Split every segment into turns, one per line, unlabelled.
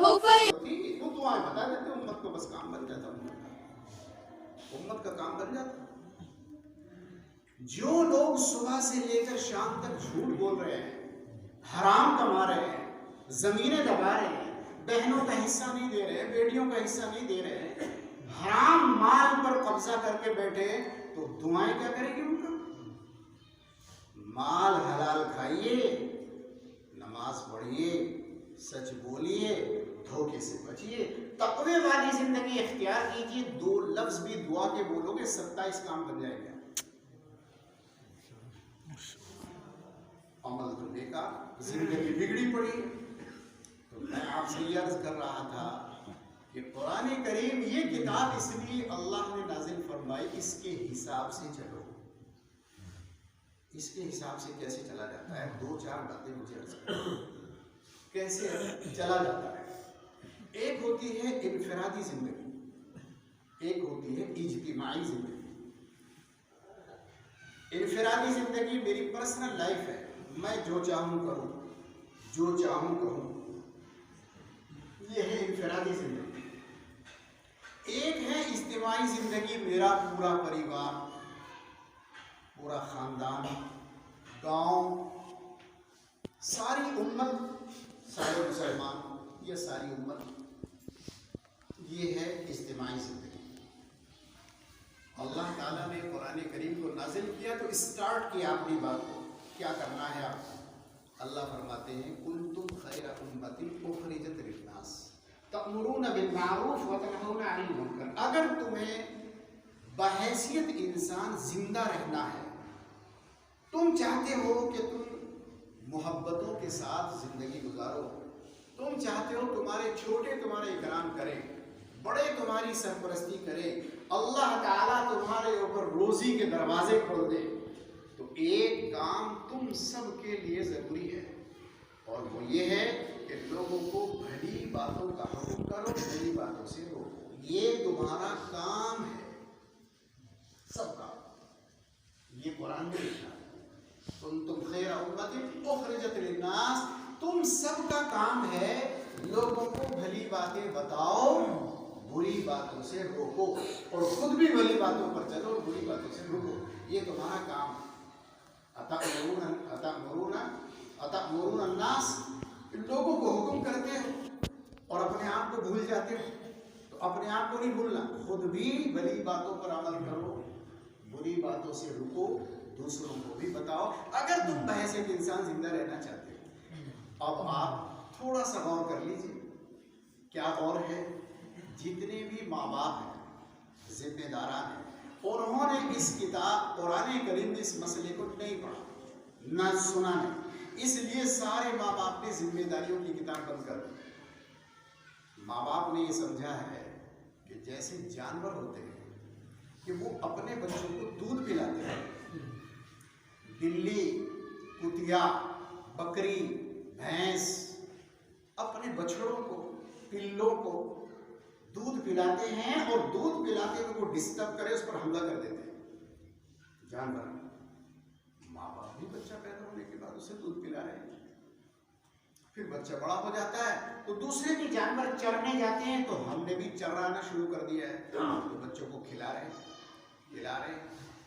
वो दुआएं बता देते उम्मत को, बस काम बन जाता, उम्मत का काम बन जाता। जो लोग सुबह से लेकर शाम तक झूठ बोल रहे हैं, हराम कमा रहे हैं, जमीनें दबा रहे हैं, बहनों का हिस्सा नहीं दे रहे, बेटियों का हिस्सा नहीं दे रहे, हराम माल पर कब्जा करके बैठे, तो दुआएं क्या करेगी उनका? माल हलाल खाइए, नमाज पढ़िए, सच बोलिए, धोखे से बचिए, तकवे वाली जिंदगी इख्तियार कीजिए। 2 लफ्ज भी दुआ के बोलोगे 27 काम बन जाएगा। अमल तो बेकार, जिंदगी बिगड़ी पड़ी। तो मैं आपसे ये अर्ज कर रहा था कि कुरान करीम ये किताब इसलिए अल्लाह ने नाजिल फरमाई, इसके हिसाब से चलो। इसके हिसाब से कैसे चला जाता है? 2-4 बातें मुझे अर्ज करो, कैसे चला जाता है। एक होती है इनफरादी जिंदगी, एक होती है इज्तिमाई जिंदगी। इनफरादी जिंदगी मेरी पर्सनल लाइफ है, मैं जो चाहूं करूं, जो चाहूं कहूं, यह है इनफरादी जिंदगी। एक है इज्तिमाई जिंदगी, मेरा पूरा परिवार, पूरा खानदान, गांव, सारी उम्मत, सारे मुसलमान, ये सारी उम्मत, ये है इज्तिमाई जिंदगी। अल्लाह ताला ने कुरान करीम को नाजिल किया तो स्टार्ट किया अपनी बात को, क्या करना है आपको। अल्लाह फरमाते हैं कुंतुम खैरा उम्मतिन उखरिजत लिन्नास तअमुरूना बिल मारूफ व तनहौना अनिल मुनकर। अगर तुम्हें बहैसियत इंसान जिंदा रहना है, तुम चाहते हो कि तुम मोहब्बतों के साथ जिंदगी गुजारो, तुम चाहते हो तुम्हारे छोटे तुम्हारे इकराम करें, बड़े तुम्हारी सरपरस्ती करें, अल्लाह ताला तुम्हारे ऊपर रोजी के दरवाजे खोल दे, तो एक काम तुम सब के लिए जरूरी है, और वो ये है कि लोगों को भली बातों का हुक्म करो, भली बातों से रोको। ये तुम्हारा काम है, सबका। ये कुरान में लिखा है कुंतुम खैरा उम्मतिन उखरिजत लिन्नास, तुम सबका काम है लोगों को भली बातें बताओ, बुरी बातों से रोको, और खुद भी भली बातों पर चलो, बुरी बातों से रोको। ये तुम्हारा काम। अतअमुरून अन्नास, लोगों को हुक्म करते हो और अपने आप को भूल जाते हो। तो अपने आप को नहीं भूलना, खुद भी भली बातों पर अमल करो, बुरी बातों से रुको, दूसरों को भी बताओ, अगर तुम बहैसियत इंसान जिंदा रहना चाहते हो। अब आप थोड़ा सा गौर कर लीजिए, क्या गौर है? जितने भी माँ बाप हैं, जिम्मेदारान हैं, उन्होंने इस किताब कुरान करीम में इस मसले को नहीं पढ़ा, न सुना नहीं, इसलिए सारे माँ बाप ने जिम्मेदारियों की किताब बंद कर दी। माँ बाप ने ये समझा है कि जैसे जानवर होते हैं कि वो अपने बच्चों को दूध पिलाते हैं, बिल्ली, कुतिया, बकरी, भैंस अपने बछड़ों को, पिल्लों को दूध पिलाते हैं, और दूध पिलाते हुए वो डिस्टर्ब करे, उस पर हमला कर देते हैं। जानवर, माँ बाप भी बच्चा पैदा होने के बाद उसे दूध पिला रहे हैं, फिर बच्चा बड़ा हो जाता है तो दूसरे भी जानवर चरने जाते हैं, तो हमने भी चराना शुरू कर दिया है, तो बच्चों को खिला रहे हैं, पिला रहे हैं,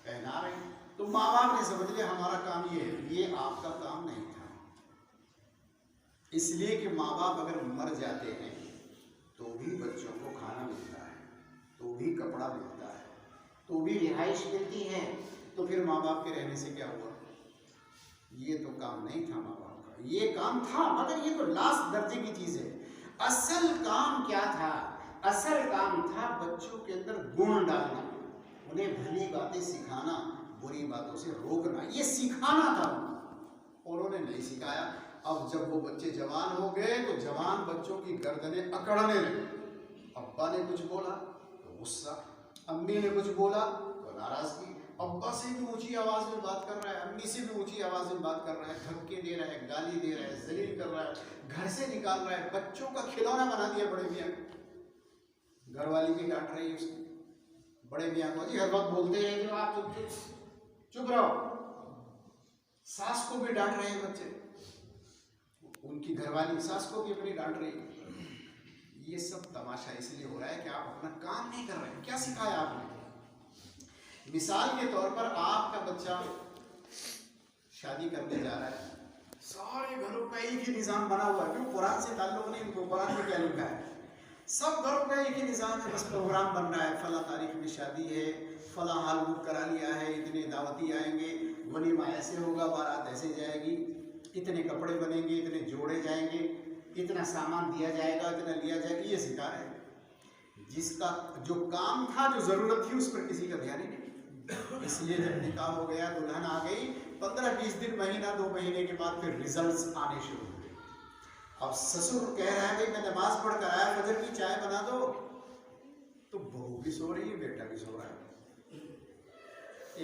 पहना रहे हैं। तो माँ बाप ने समझ लिया हमारा काम ये है। ये आपका काम नहीं था, इसलिए कि माँ बाप अगर मर जाते हैं तो भी बच्चों को खाना मिलता है, तो भी कपड़ा मिलता है, तो भी रिहाइश मिलती है, तो फिर माँ बाप के रहने से क्या हुआ? ये तो काम नहीं था माँ बाप का, ये काम था, मगर ये तो लास्ट दर्जे की चीज है। असल काम क्या था? असल काम था बच्चों के अंदर गुण डालना, उन्हें भली बातें सिखाना, बुरी बातों से रोकना, ये सिखाना था, और उन्होंने नहीं सिखाया। अब जब वो बच्चे जवान हो गए तो जवान बच्चों की गर्दनें अकड़ने लगे। अब्बा ने कुछ बोला तो गुस्सा, अम्मी ने कुछ बोला तो नाराजगी, अब्बा से भी ऊंची आवाज में बात कर रहा है, अम्मी से भी ऊंची आवाज में बात कर रहा है, धमकी दे रहा है, गाली दे रहा है, जलील कर रहा है, घर से निकाल रहा है, बच्चों का खिलौना बना दिया बड़े मियां। घरवाली भी डांट रही है उसको, बड़े मियाँ को, जी हर वक्त बोलते हैं जो आप चुप रहो। सास को भी डांट रहे हैं बच्चे, उनकी घरवाली सास को भी अपनी डांट रही है। ये सब तमाशा इसलिए हो रहा है कि आप अपना काम नहीं कर रहे हैं। क्या सिखाया आपने? मिसाल के तौर पर आपका बच्चा शादी करने जा रहा है, सारे घरों का एक ही निजाम बना हुआ है, क्यों? कुरान से ताल्लुक नहीं, उनको कुरान में क्या लिखा है? सब घरों का एक ही निजाम है, बस प्रोग्राम बन रहा है, फला तारीख में शादी है, फला हाल बुक करा लिया है, इतने दावती आएंगे, वलीमा ऐसे होगा, बारात ऐसे जाएगी, इतने कपड़े बनेंगे, इतने जोड़े जाएंगे, इतना सामान दिया जाएगा, इतना लिया जाएगा। ये सिखा रहे हैं। जिसका जो काम था, जो जरूरत थी, उस पर किसी का ध्यान ही नहीं। इसलिए जब निकाह हो गया, दुल्हन आ गई, 15-20 दिन, महीना 2 महीने के बाद फिर रिजल्ट्स आने शुरू हुए। अब ससुर कह रहा है भाई मैं नमाज पढ़ कर आया, फजर की चाय बना दो, तो बहू भी सो रही है, बेटा भी सो रहा है।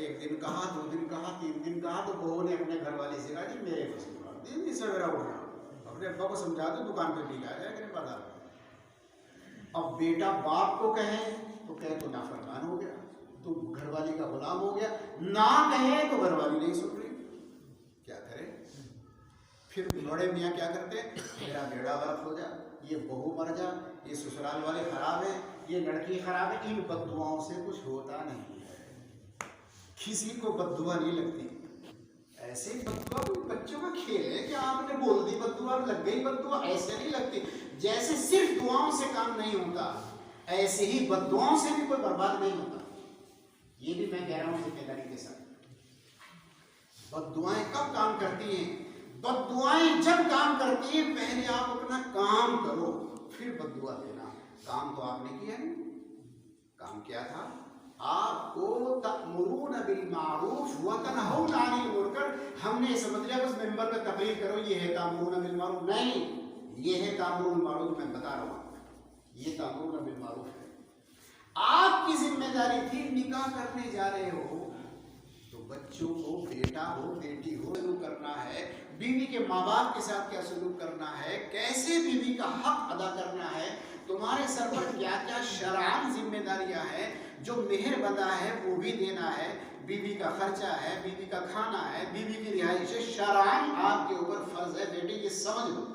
1 दिन कहा, 2 दिन कहा, 3 दिन कहा, तो बहू ने अपने घर वाले से कहा, जी मेरे को सुना, दिन भी सवेरा उठना, अपने अब्बा को समझा दो, दुकान पे भी आ जाए बाजार। अब बेटा बाप को कहे तो कहे तो नाफरमान हो गया, तो घरवाली का गुलाम हो गया, ना कहे तो घरवाली नहीं सुन रही, क्या करे? फिर बड़े मियाँ क्या करते हैं, मेरा बेड़ा गर्क हो जा, ये बहू मर जा, ये ससुराल वाले खराब है, ये लड़की खराब है। इन बद्दुआओं से कुछ होता नहीं, किसी को बद्दुआ नहीं लगती। ऐसे बद्दुआ कोई बच्चों का खेल है कि आपने बोल दी बद्दुआ लग गई बद्दुआ, ऐसे नहीं लगती। जैसे सिर्फ दुआओं से काम नहीं होता, ऐसे ही बद्दुआओं से भी कोई बर्बाद नहीं होता। ये भी मैं कह रहा हूं जिम्मेदारी के साथ। बद्दुआएं कब काम करती हैं? बद्दुआएं जब काम करती हैं, पहले आप अपना काम करो, फिर बद्दुआ देना। काम तो आपने किया नहीं। काम क्या था? आपको तअमुरून बिल मारूफ व तनहौना अनिल मुनकर, हमने समझ लिया बस मेंबर पे तकरीर करो, ये है तअमुरून बिल मारूफ। नहीं, ये है तअमुरून बिल मारूफ। मैं बता रहा हूँ, ये तअमुरून बिल मारूफ है। आपकी जिम्मेदारी थी, निकाह करने जा रहे हो तो बच्चों को, बेटा हो बेटी हो, सलूक करना है, बीवी के माँ बाप के साथ क्या सलूक करना है, कैसे बीवी का हक अदा करना है, तुम्हारे सर पर क्या क्या शरआन जिम्मेदारियां हैं, जो मेहर बंधा है वो भी देना है, बीवी का खर्चा है, बीवी का खाना है, बीवी की रिहाइश है, शरआन आपके ऊपर फर्ज है। बेटे ये समझ लो,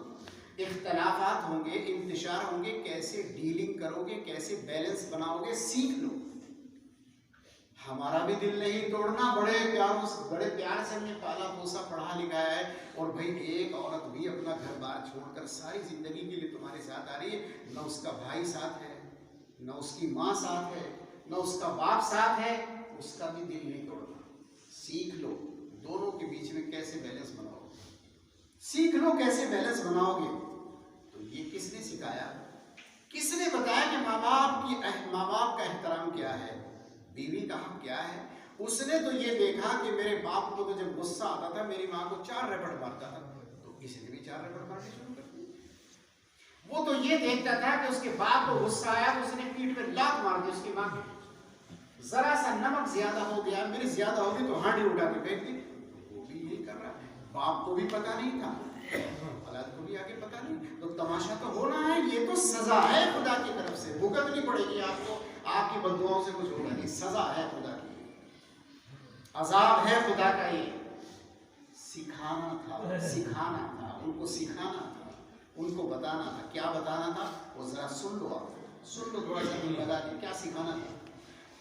इख्तलाफात होंगे, इंतशार होंगे, कैसे डीलिंग करोगे, कैसे बैलेंस बनाओगे, सीख लो। हमारा भी दिल नहीं तोड़ना, बड़े प्यार से हमने पाला पोसा पढ़ा लिखाया है, और भाई एक औरत भी अपना घर बार छोड़कर सारी जिंदगी के लिए तुम्हारे साथ आ रही है, न उसका भाई साथ है, न उसकी माँ साथ है, न उसका बाप साथ है, उसका भी दिल नहीं तोड़ना। सीख लो दोनों के बीच में कैसे बैलेंस बनाओगे, सीख लो कैसे बैलेंस बनाओगे। तो ये किसने सिखाया? किसने बताया कि माँ बाप का एहतराम क्या है, बीवी का हक क्या है? उसने तो ये देखा कि मेरे बाप को तो जब गुस्सा आता था मेरी माँ को 4 रपट मारता था, तो इसने भी 4 रपट मारने शुरू कर दिए। वो तो ये देखता था कि उसके बाप को गुस्सा आया तो उसने पीठ पे लात मार दी उसकी माँ की, जरा सा नमक ज्यादा हो गया, मिर्च ज्यादा होगी तो हांडी उठा के फेंक दी। वो भी यही कर रहा है, बाप को भी पता नहीं था, औलाद को भी आगे पता नहीं, तो तमाशा तो होना है। ये तो सजा है खुदा की तरफ से, भुगतनी पड़ेगी आपको, आपकी बद्दुआओं से कुछ होगा नहीं, सजा है खुदा की, अजाब है खुदा का। ये सिखाना था, उनको सिखाना था, उनको बताना था। क्या बताना था वो जरा सुन लो, आप सुन लो थोड़ा सा, बता दी क्या सिखाना था।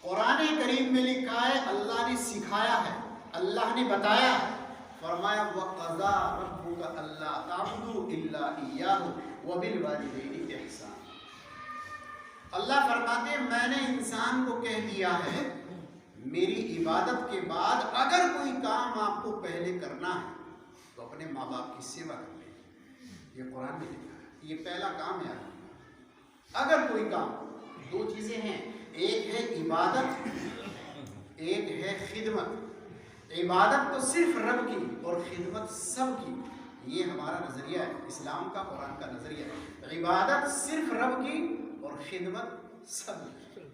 कुरान करीम में लिखा है, अल्लाह ने सिखाया है, अल्लाह ने बताया है, फरमाया वक़ज़ा रब्बुका अल्ला ताबुदू इल्ला इय्याहु व बिल वालिदैनि इहसान। अल्लाह फरमाते हैं मैंने इंसान को कह दिया है, मेरी इबादत के बाद अगर कोई काम आपको पहले करना है तो अपने माँ बाप की सेवा कर ले। ये कुरान में लिखा है, ये पहला काम है। अगर कोई काम, 2 चीजें हैं, एक है इबादत, एक है खिदमत। इबादत तो सिर्फ रब की और खिदमत सब की, ये हमारा नजरिया है, इस्लाम का, कुरान का नजरिया है। इबादत सिर्फ रब की और खिदमत सब,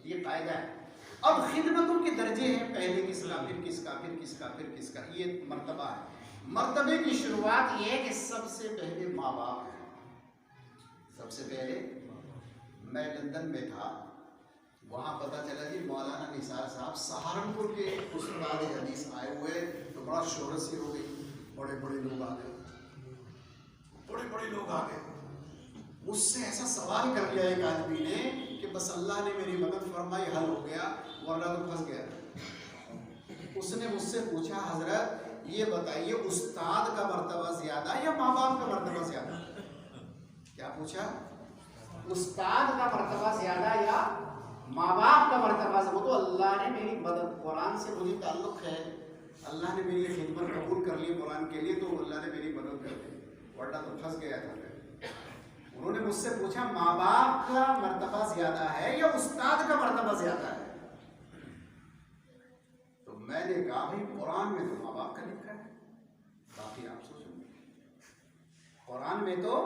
ये कायदा है। अब खिदमतों के दर्जे हैं, पहले किसका, फिर किसका, फिर किसका, फिर किसका, ये मर्तबा है। मर्तबे की शुरुआत ये है कि सबसे पहले माँ बाप है। सबसे पहले मैं लंदन में था, वहाँ पता चला जी मौलाना निसार साहब सहारनपुर के उस्ताद हदीस आए हुए, तो बड़ा शोहरत सी हो गई, बड़े बड़े लोग आ गए, बड़े बड़े लोग आ गए। मुझसे ऐसा सवाल कर लिया एक आदमी ने कि बस अल्लाह ने मेरी मदद फरमाई, हल हो गया, वरना तो फंस गया। उसने मुझसे पूछा, हजरत ये बताइए उस्ताद का मर्तबा ज्यादा या माँ बाप का मर्तबा ज्यादा? क्या पूछा? उस्ताद का मर्तबा ज्यादा या माँ बाप का मर्तबा? वो तो अल्लाह ने मेरी मदद, कुरान से मुझे ताल्लुक है, अल्लाह ने मेरी खिदमत कबूल कर ली कुरान के लिए, तो अल्लाह ने मेरी मदद कर दी, वरना तो फंस गया था। उन्होंने मुझसे पूछा माँ बाप का मर्तबा ज्यादा है या उस्ताद का मर्तबा ज्यादा है? तो मैंने कहा भाई कुरान में तो माँ बाप का लिखा है, बाकी आप सोचो। कुरान में तो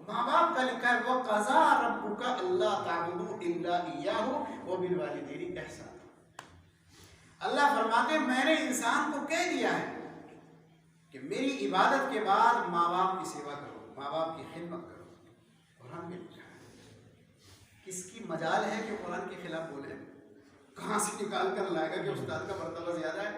माँ बाप का लिखा है, वो क़ज़ा रब्बुका अल्ला ताबुदू इल्ला इय्याहु व बिल वालिदैनि इहसाना। अल्लाह फरमाते मैंने इंसान को कह दिया है कि मेरी इबादत के बाद माँ बाप की सेवा करो, माँ बाप की खिदमत करो। कुरान में लिखा है। किसकी मजाल है कि कुरान के खिलाफ बोले? कहाँ से निकाल कर लाएगा कि उस्ताद का मर्तबा ज्यादा है?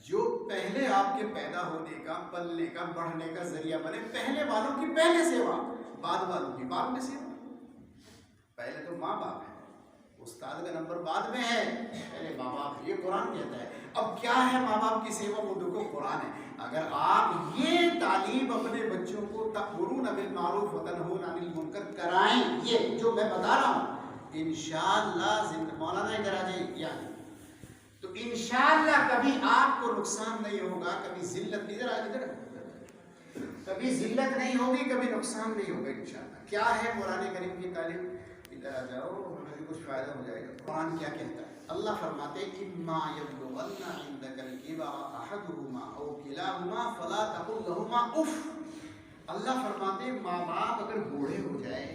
जो पहले आपके पैदा होने का, पलने का, बढ़ने का जरिया बने, पहले वालों की पहले सेवा, बाद वालों की बाद में सेवा। पहले तो माँ बाप है, उस्ताद का नंबर बाद में है, पहले माँ बाप, ये कुरान कहता है। अब क्या है माँ बाप की सेवा? वो देखो कुरान है। अगर आप ये तालीम अपने बच्चों को तअमुरूना बिल मारूफ व तनहूना अनिल मुनकर कराएं, ये जो मैं बता रहा हूँ, इंशाअल्लाह मौलाना इधर आ जाइए यानी, तो इंशाअल्लाह कभी आपको नुकसान नहीं होगा, कभी जिल्लत, इधर कभी जिल्लत नहीं होगी, कभी नुकसान नहीं होगा इंशाअल्लाह। क्या है कुरान करीम की तालीम? इधर आ जाओ, हमें भी कुछ फायदा हो जाएगा। कुरान क्या कहता है? अल्लाह फरमाते इम्मा यब्लुगन्ना इंदकल किबरा अहदुहुमा औ किलाहुमा फला तकुल लहुमा उफ। अल्लाह फरमाते माँ बाप अगर बूढ़े हो जाए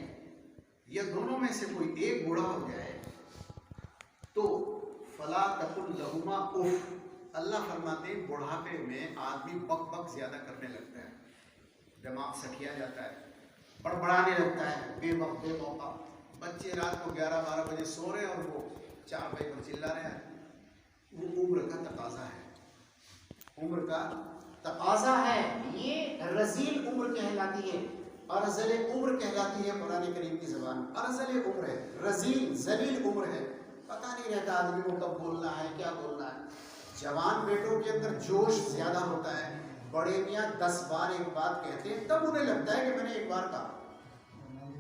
या दोनों में से कोई एक बूढ़ा हो जाए तो फला तकुल लहुमा उफ। अल्लाह फरमाते बुढ़ापे में आदमी बक बक ज्यादा करने लगता है, दिमाग सठिया जाता है, बड़बड़ाने लगता है, बेवक्त बेमौका। बच्चे रात को 11-12 बजे सो रहे और वो 4 बजे पर चिल्ला रहे हैं। वो उम्र का तकाजा है, उम्र का तकाजा है। ये रजील उम्र कहलाती है, अरजल उम्र कहलाती है कुरान करीम की ज़बान। अरजल उम्र है, रजील जलील उम्र है। पता नहीं रहता आदमी को कब बोलना है, क्या बोलना है। जवान बेटों के अंदर जोश ज्यादा होता है, बड़े मियाँ 10 बार एक बात कहते हैं तब उन्हें लगता है कि मैंने एक बार कहा,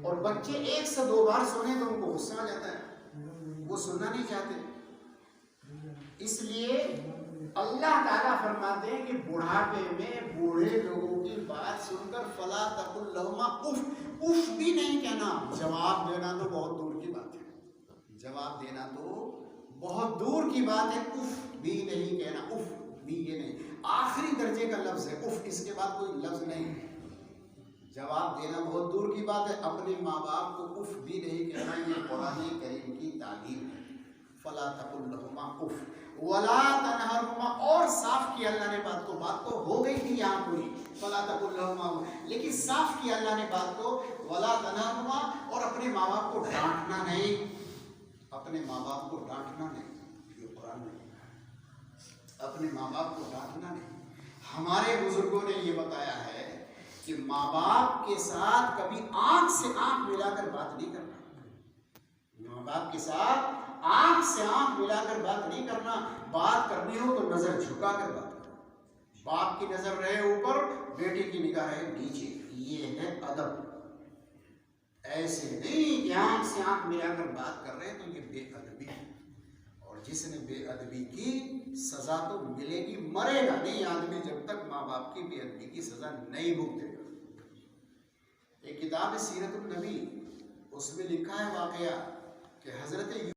और बच्चे 1 से 2 बार सुने तो उनको गुस्सा आ जाता है, वो सुनना नहीं चाहते। इसलिए अल्लाह ताला फरमाते हैं कि बुढ़ापे में बूढ़े लोगों की बात सुनकर फला तकुल लहुमा उफ, उफ भी नहीं कहना। जवाब देना तो बहुत दूर की बात है, जवाब देना तो बहुत दूर की बात है, उफ भी नहीं कहना। उफ भी ये नहीं, आखिरी दर्जे का लफ्ज है उफ, इसके बाद कोई लफ्ज नहीं। जवाब देना बहुत दूर की बात है, अपने माँ बाप को उफ भी नहीं कहना। ये कुरान करीम की तालीम है। फला तकुल लहुमा उफ वला तनहरुमा, और साफ किया अल्लाह ने बात को। बात तो हो गई थी यहाँ पूरी, फला तकुल लहुमा, लेकिन साफ किया अल्लाह ने बात को, वला तनहरुमा, और अपने माँ बाप को डांटना नहीं, अपने माँ बाप को डांटना नहीं। ये कुरान में अपने माँ बाप को डांटना नहीं। हमारे बुजुर्गों ने ये बताया है कि माँ बाप के साथ कभी आंख से आंख मिलाकर बात नहीं करना। माँ बाप के साथ आंख से आंख मिलाकर बात नहीं करना। बात करनी हो तो नजर झुकाकर बात करना। बाप की नजर रहे ऊपर, बेटी की निगाह रहे नीचे, ये है अदब। ऐसे नहीं कि आंख से आंख मिलाकर बात कर रहे हैं तो ये बेअदबी है, और जिसने बेअदबी की सजा तो मिलेगी, मरेगा नहीं आदमी जब तक माँ बाप की बेअदबी की सजा नहीं भुगतेगा। एक किताब है सीरत नबी, उसमें लिखा है वाकया कि हजरत